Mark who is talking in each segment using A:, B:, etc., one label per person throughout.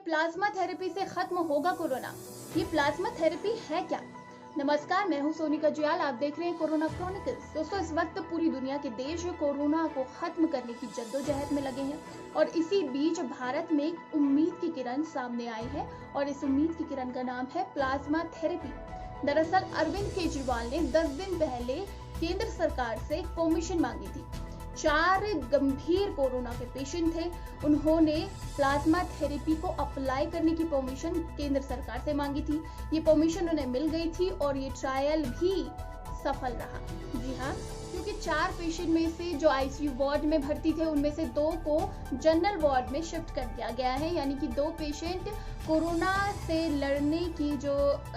A: Plasma therapy से खत्म होगा कोरोना? ये प्लाज्मा थेरेपी है क्या? नमस्कार, मैं हूं सोनिका जियाल। आप देख रहे हैं कोरोना क्रॉनिकल्स। दोस्तों, इस वक्त पूरी दुनिया के देश कोरोना को खत्म करने की जद्दोजहद में लगे हैं और इसी बीच भारत में एक उम्मीद की किरण सामने आई है और इस उम्मीद की किरण का नाम है प्लाज्मा थेरेपी। दरअसल अरविंद केजरीवाल ने 10 दिन पहले केंद्र सरकार से परमिशन मांगी थी। 4 गंभीर कोरोना के पेशेंट थे। उन्होंने प्लाज्मा थेरेपी को अप्लाई करने की परमिशन केंद्र सरकार से मांगी थी। ये परमिशन उन्हें मिल गई थी और ये ट्रायल भी सफल रहा। जी हाँ, क्योंकि 4 पेशेंट में से जो आईसीयू वार्ड में भर्ती थे उनमें से 2 को जनरल वार्ड में शिफ्ट कर दिया गया है। यानी कि 2 पेशेंट कोरोना से लड़ने की जो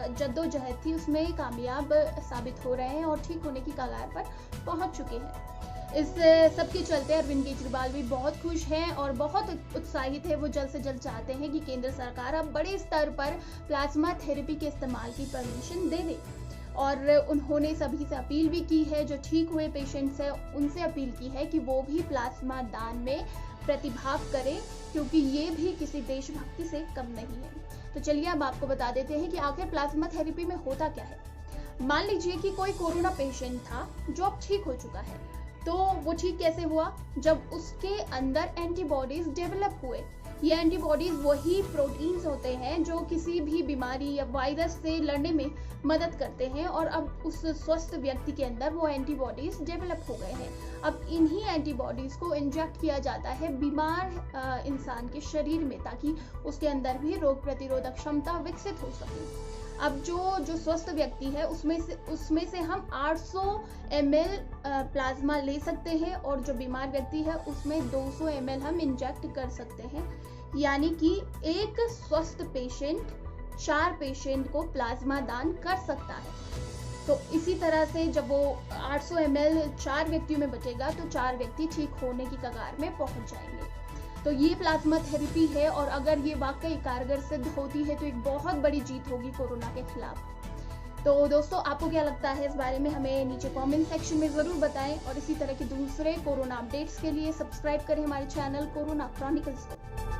A: जद्दोजहद थी उसमें कामयाब साबित हो रहे हैं और ठीक होने की कगार पर पहुंच चुके हैं। इस सब के चलते अरविंद केजरीवाल भी बहुत खुश हैं और बहुत उत्साहित है। वो जल्द से जल्द चाहते हैं कि केंद्र सरकार अब बड़े स्तर पर प्लाज्मा थेरेपी के इस्तेमाल की परमिशन दे दे और उन्होंने सभी से अपील भी की है, जो ठीक हुए पेशेंट्स हैं उनसे अपील की है कि वो भी प्लाज्मा दान में प्रतिभाग करें, क्योंकि ये भी किसी देशभक्ति से कम नहीं है। तो चलिए अब आपको बता देते हैं कि आखिर प्लाज्मा थेरेपी में होता क्या है। मान लीजिए कि कोई कोरोना पेशेंट था जो अब ठीक हो चुका है, तो वो ठीक कैसे हुआ? जब उसके अंदर एंटीबॉडीज डेवलप हुए। ये एंटीबॉडीज वही प्रोटीन्स होते हैं जो किसी भी बीमारी या वायरस से लड़ने में मदद करते हैं और अब उस स्वस्थ व्यक्ति के अंदर वो एंटीबॉडीज डेवलप हो गए हैं। अब इन्हीं एंटीबॉडीज को इंजेक्ट किया जाता है बीमार इंसान के शरीर में, ताकि उसके अंदर भी रोग प्रतिरोधक क्षमता विकसित हो सके। अब जो स्वस्थ व्यक्ति है उसमें से हम 800 ml प्लाज्मा ले सकते हैं और जो बीमार व्यक्ति है उसमें 200 ml हम इंजेक्ट कर सकते हैं। यानी कि एक स्वस्थ पेशेंट 4 पेशेंट को प्लाज्मा दान कर सकता है। तो इसी तरह से जब वो 800 ml 4 व्यक्तियों में बचेगा तो 4 व्यक्ति ठीक होने की कगार में पहुंच जाएंगे। तो ये प्लाज्मा थेरेपी है और अगर ये वाकई कारगर सिद्ध होती है तो एक बहुत बड़ी जीत होगी कोरोना के खिलाफ। तो दोस्तों, आपको क्या लगता है इस बारे में? हमें नीचे कमेंट सेक्शन में जरूर बताएं और इसी तरह के दूसरे कोरोना अपडेट्स के लिए सब्सक्राइब करें हमारे चैनल कोरोना क्रॉनिकल्स को।